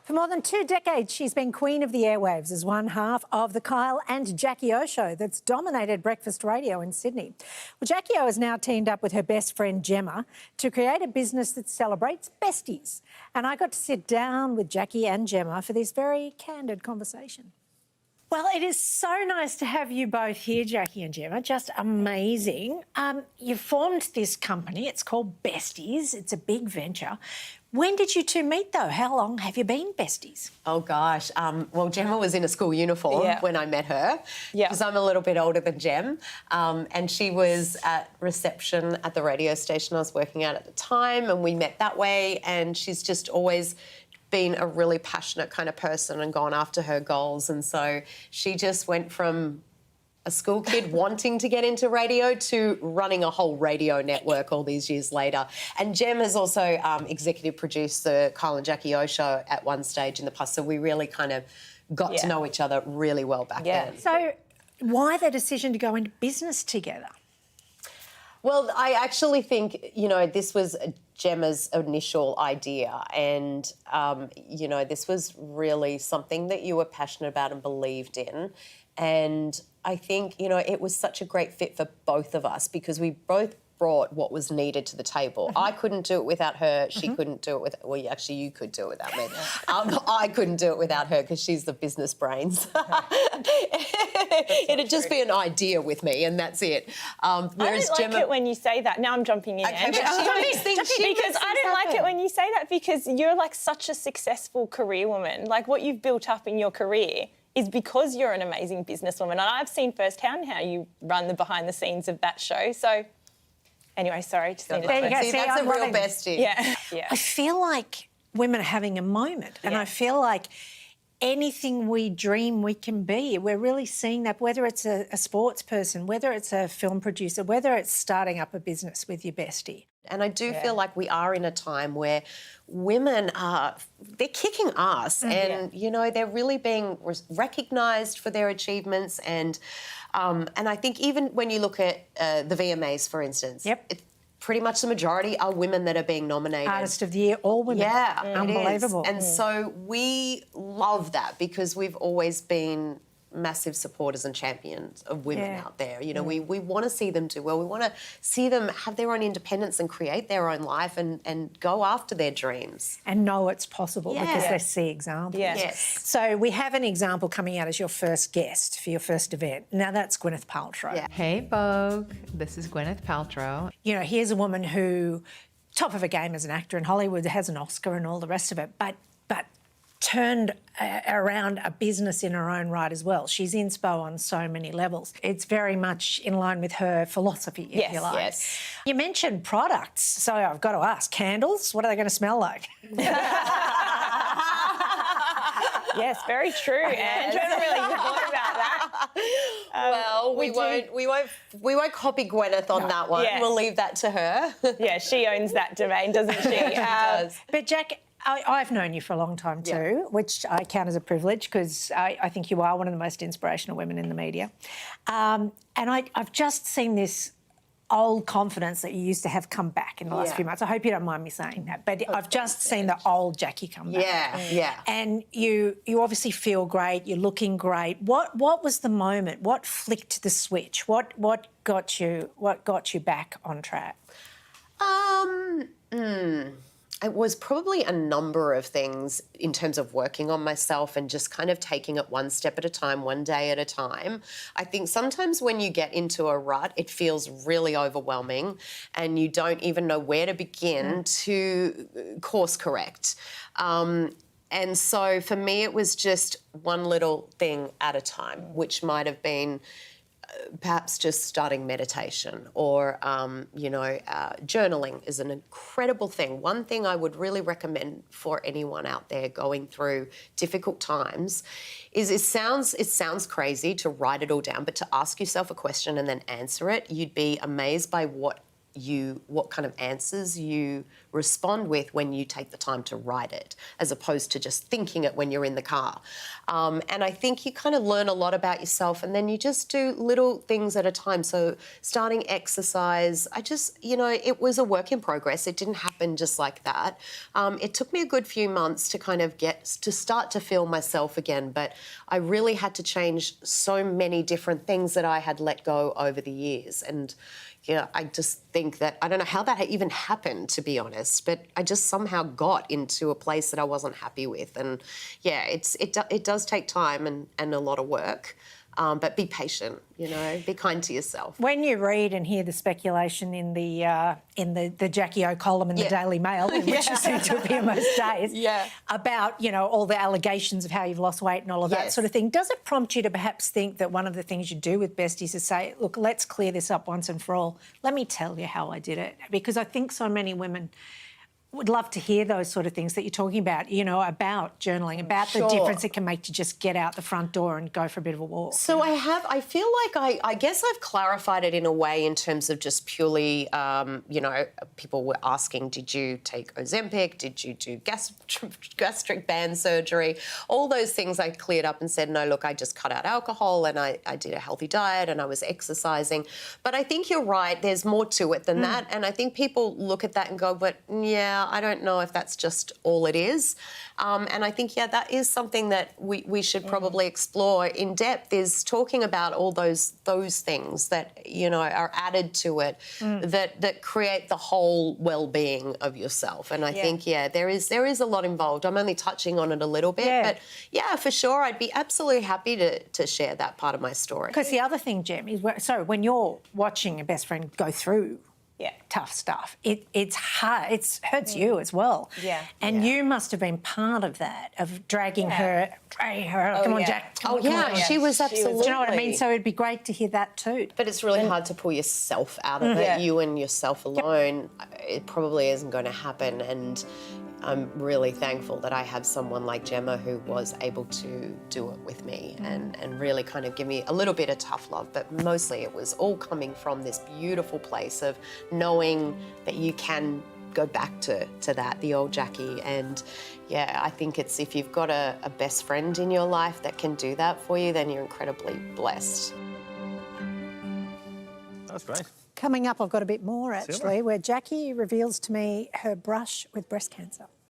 For more than 2 decades, she's been queen of the airwaves as one half of the Kyle and Jackie O show that's dominated breakfast radio in Sydney. Well, Jackie O has now teamed up with her best friend Gemma to create a business that celebrates besties. And I got to sit down with Jackie and Gemma for this very candid conversation. Well, it is so nice to have you both here, Jackie and Gemma. Just amazing. You formed this company. It's called Besties. It's a big venture. When did you two meet, though? How long have you been besties? Oh, gosh. Well, Gemma was in a school uniform when I met her because I'm a little bit older than Gem. And she was at reception at the radio station I was working at the time, and we met that way. And she's just always been a really passionate kind of person and gone after her goals. And so she just went from a school kid wanting to get into radio to running a whole radio network all these years later. And Gem has also executive produced the Kyle and Jackie O show at one stage in the past, so we really kind of got to know each other really well back then. So why the decision to go into business together? Well, I actually think, you know, this was Gemma's initial idea and, you know, this was really something that you were passionate about and believed in. And I think, you know, it was such a great fit for both of us because we both brought what was needed to the table. I couldn't do it without her. She couldn't do it with... Well, actually, you could do it without me. I couldn't do it without her because she's the business brains. It'd just be an idea with me and that's it. Whereas I don't like Gemma... it when you say that. Now I'm jumping in. Okay, but she always thinks she because I don't like it when you say that because you're like such a successful career woman. Like what you've built up in your career is because you're an amazing businesswoman. And I've seen firsthand how you run the behind the scenes of that show. So anyway, sorry. Just needed to See, that's a real bestie. Yeah. I feel like women are having a moment and I feel like anything we dream we can be. We're really seeing that, whether it's a sports person, whether it's a film producer, whether it's starting up a business with your bestie. And I do feel like we are in a time where women they're kicking ass and, you know, they're really being recognised for their achievements and I think even when you look at the VMAs, for instance, it's pretty much the majority are women that are being nominated. Artist of the Year, all women. Yeah, unbelievable. And so we love that because we've always been massive supporters and champions of women out there. You know, we want to see them do well. We want to see them have their own independence and create their own life and go after their dreams. And know it's possible because they see examples. Yes. So we have an example coming out as your first guest for your first event. Now that's Gwyneth Paltrow. Yeah. Hey, Vogue. This is Gwyneth Paltrow. You know, here's a woman who, top of her game as an actor in Hollywood, has an Oscar and all the rest of it, but turned around a business in her own right as well. She's inspo on so many levels. It's very much in line with her philosophy, if you like. Yes. You mentioned products, so I've got to ask, candles, what are they going to smell like? Yes, very true. And I haven't really thought about that. Well, we won't copy Gwyneth on that one. We'll leave that to her. Yeah, she owns that domain, doesn't she? She does. But Jack, I've known you for a long time too, which I count as a privilege because I think you are one of the most inspirational women in the media. And I've just seen this old confidence that you used to have come back in the last few months. I hope you don't mind me saying that, but I've just seen the old Jackie come back. Yeah. And you obviously feel great, you're looking great. What was the moment? What flicked the switch? What got you back on track? It was probably a number of things in terms of working on myself and just kind of taking it one step at a time, one day at a time. I think sometimes when you get into a rut, it feels really overwhelming and you don't even know where to begin to course correct. And so for me, it was just one little thing at a time, which might have been perhaps just starting meditation or, journaling is an incredible thing. One thing I would really recommend for anyone out there going through difficult times is it sounds crazy to write it all down, but to ask yourself a question and then answer it, you'd be amazed by what what kind of answers you respond with when you take the time to write it, as opposed to just thinking it when you're in the car. And I think you kind of learn a lot about yourself, and then you just do little things at a time. So starting exercise, it was a work in progress. It didn't happen just like that. It took me a good few months to kind of start to feel myself again, but I really had to change so many different things that I had let go over the years. And yeah, I just think that, I don't know how that even happened, to be honest, but I just somehow got into a place that I wasn't happy with. And yeah, it does take time and a lot of work. But be patient, be kind to yourself. When you read and hear the speculation in the Jackie O column in the Daily Mail, in which you seem to appear most days, about, all the allegations of how you've lost weight and all of that sort of thing, does it prompt you to perhaps think that one of the things you do with Besties is say, look, let's clear this up once and for all. Let me tell you how I did it. Because I think so many women would love to hear those sort of things that you're talking about, about journaling, about the difference it can make to just get out the front door and go for a bit of a walk. So I feel like I guess I've clarified it in a way in terms of just purely, people were asking, did you take Ozempic? Did you do gastric band surgery? All those things I cleared up and said, no, look, I just cut out alcohol and I did a healthy diet and I was exercising. But I think you're right, there's more to it than that. And I think people look at that and go, but yeah, I don't know if that's just all it is. And I think, that is something that we should probably explore in depth, is talking about all those things that, are added to it that create the whole well-being of yourself. And I think, there is a lot involved. I'm only touching on it a little bit, but yeah, for sure, I'd be absolutely happy to share that part of my story. Because the other thing, Gem, is when you're watching a best friend go through tough stuff, it's hard. It hurts you as well. Yeah. And you must have been part of that, of dragging her. Come on, Jack. Come on. She was absolutely. Do you know what I mean? So it'd be great to hear that too. But it's really hard to pull yourself out of it. You and yourself alone, it probably isn't going to happen. And I'm really thankful that I have someone like Gemma who was able to do it with me and really kind of give me a little bit of tough love. But mostly it was all coming from this beautiful place of knowing that you can go back to that, the old Jackie. And I think it's, if you've got a best friend in your life that can do that for you, then you're incredibly blessed. That's great. Coming up, I've got a bit more, actually, where Jackie reveals to me her brush with breast cancer.